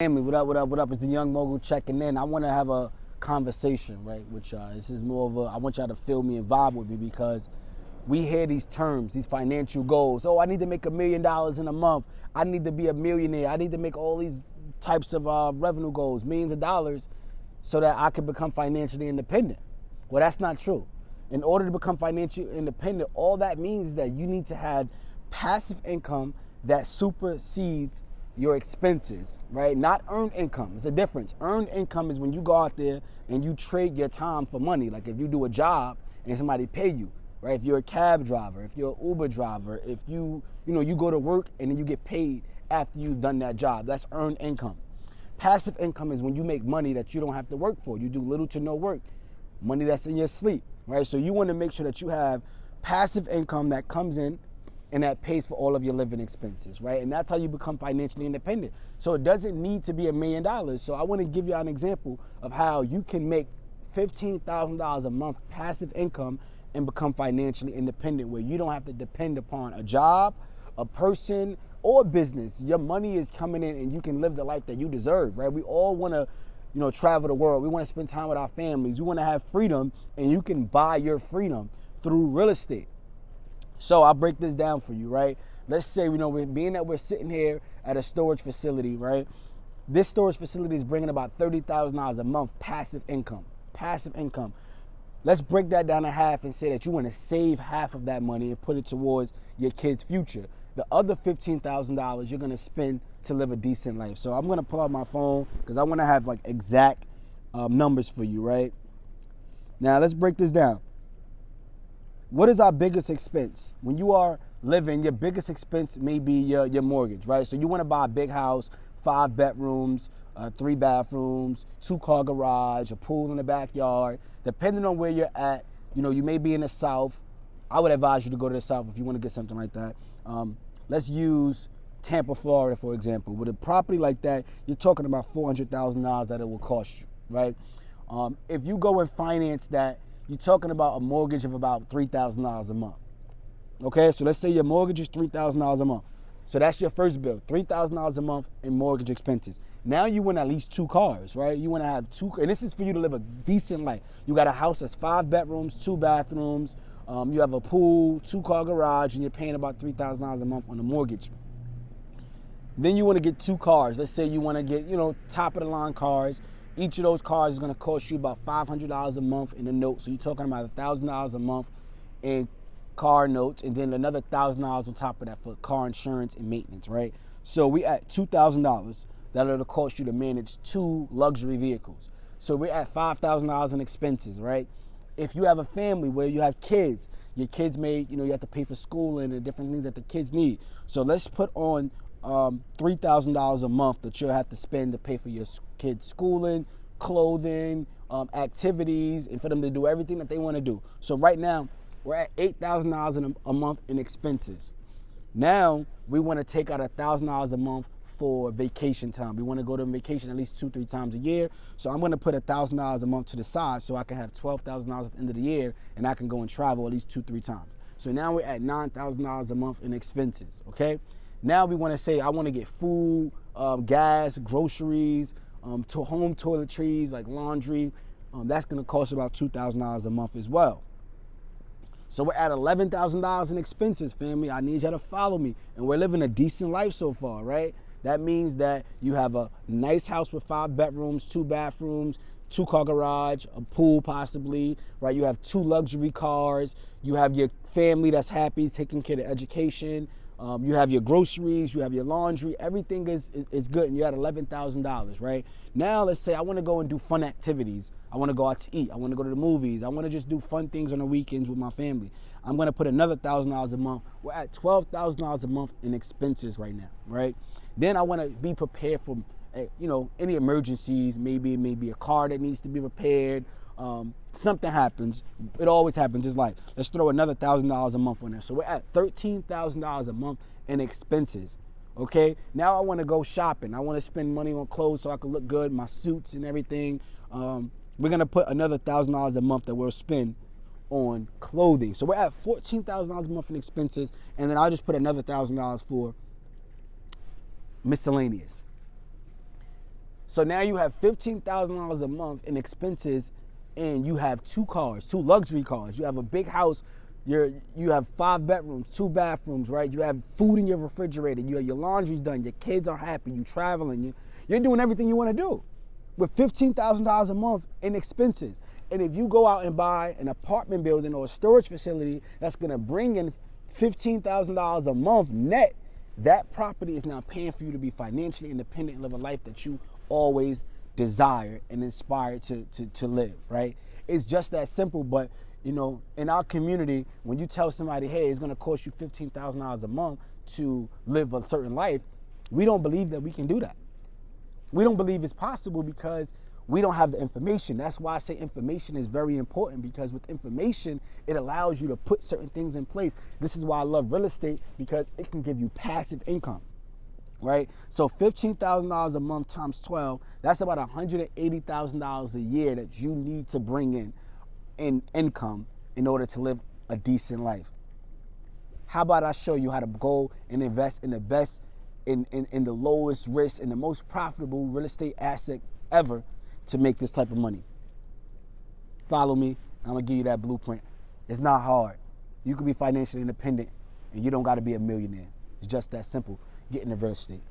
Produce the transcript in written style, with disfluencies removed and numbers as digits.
Family, what up, what up, what up? It's the Young Mogul checking in. I want to have a conversation, right, with y'all. This is more of a, I want y'all to feel me and vibe with me because we hear these terms, these financial goals. Oh, I need to make $1 million in a month. I need to be a millionaire. I need to make all these types of revenue goals, millions of dollars, so that I can become financially independent. Well, that's not true. In order to become financially independent, all that means is that you need to have passive income that supersedes your expenses, right? Not earned income. It's a difference. Earned income is when you go out there and you trade your time for money. Like if you do a job and somebody pay you, right? If you're a cab driver, if you're an Uber driver, if you go to work and then you get paid after you've done that job, that's earned income. Passive income is when you make money that you don't have to work for. You do little to no work. Money that's in your sleep, right? So you want to make sure that you have passive income that comes in and that pays for all of your living expenses, right? And that's how you become financially independent. So it doesn't need to be $1 million. So I want to give you an example of how you can make $15,000 a month passive income and become financially independent, where you don't have to depend upon a job, a person, or a business. Your money is coming in and you can live the life that you deserve, right? We all want to travel the world. We want to spend time with our families. We want to have freedom, and you can buy your freedom through real estate. So I'll break this down for you, right? Let's say, being that we're sitting here at a storage facility, right? This storage facility is bringing about $30,000 a month passive income. Passive income. Let's break that down to half and say that you want to save half of that money and put it towards your kid's future. The other $15,000 you're going to spend to live a decent life. So I'm going to pull out my phone because I want to have like exact numbers for you, right? Now let's break this down. What is our biggest expense? When you are living, your biggest expense may be your mortgage, right? So you want to buy a big house, 5 bedrooms, 3 bathrooms, 2-car garage, a pool in the backyard. Depending on where you're at, you may be in the South. I would advise you to go to the South if you want to get something like that. Let's use Tampa, Florida, for example. With a property like that, you're talking about $400,000 that it will cost you, right? If you go and finance that, you're talking about a mortgage of about $3,000 a month. Okay, so let's say your mortgage is $3,000 a month. So that's your first bill, $3,000 a month in mortgage expenses. Now you want at least 2 cars, right? You want to have 2, and this is for you to live a decent life. You got a house that's 5 bedrooms, 2 bathrooms. You have a pool, 2-car garage, and you're paying about $3,000 a month on the mortgage. Then you want to get 2 cars. Let's say you want to get, top of the line cars. Each of those cars is going to cost you about $500 a month in a note. So you're talking about $1,000 a month in car notes, and then another $1,000 on top of that for car insurance and maintenance, right? So we at $2,000 that'll cost you to manage 2 luxury vehicles. So we're at $5,000 in expenses, right? If you have a family where you have kids, your kids may, you have to pay for schooling and different things that the kids need. So let's put on $3,000 a month that you'll have to spend to pay for your kids' schooling, clothing, activities, and for them to do everything that they want to do. So right now, we're at $8,000 a month in expenses. Now, we want to take out $1,000 a month for vacation time. We want to go to vacation at least 2-3 times a year. So I'm going to put $1,000 a month to the side so I can have $12,000 at the end of the year, and I can go and travel at least 2-3 times. So now we're at $9,000 a month in expenses, okay? Now we want to say I want to get food, gas, groceries, to home toiletries like laundry. That's going to cost about $2,000 a month as well. So we're at $11,000 in expenses, family. I need y'all to follow me. And we're living a decent life so far, right? That means that you have a nice house with 5 bedrooms, 2 bathrooms, 2-car garage, a pool possibly, right? You have 2 luxury cars. You have your family that's happy, taking care of education. You have your groceries, you have your laundry, everything is good, and you're at $11,000, right? Now let's say I want to go and do fun activities. I want to go out to eat. I want to go to the movies. I want to just do fun things on the weekends with my family. I'm going to put another $1,000 a month. We're at $12,000 a month in expenses right now, right? Then I want to be prepared for, any emergencies. Maybe it may be a car that needs to be repaired. Something happens. It always happens. It's like, let's throw another $1,000 a month on there. So we're at $13,000 a month in expenses. Okay. Now I want to go shopping. I want to spend money on clothes so I can look good, my suits and everything. We're going to put another $1,000 a month that we'll spend on clothing. So we're at $14,000 a month in expenses. And then I'll just put another $1,000 for miscellaneous. So now you have $15,000 a month in expenses, and you have 2 cars, 2 luxury cars. You have a big house. You have 5 bedrooms, 2 bathrooms, right? You have food in your refrigerator. Your laundry's done. Your kids are happy. You traveling. You're doing everything you want to do with $15,000 a month in expenses. And if you go out and buy an apartment building or a storage facility that's going to bring in $15,000 a month net, that property is now paying for you to be financially independent and live a life that you always desire and inspired to live, right? It's just that simple. But in our community, when you tell somebody, hey, it's going to cost you $15,000 a month to live a certain life, we don't believe that we can do that. We don't believe it's possible because we don't have the information. That's why I say information is very important, because with information, it allows you to put certain things in place. This is why I love real estate, because it can give you passive income, right? So $15,000 a month times 12, that's about $180,000 a year that you need to bring in income in order to live a decent life. How about I show you how to go and invest in the best, in the lowest risk and the most profitable real estate asset ever to make this type of money. Follow me. I'm going to give you that blueprint. It's not hard. You can be financially independent and you don't got to be a millionaire. It's just that simple. Get into real estate.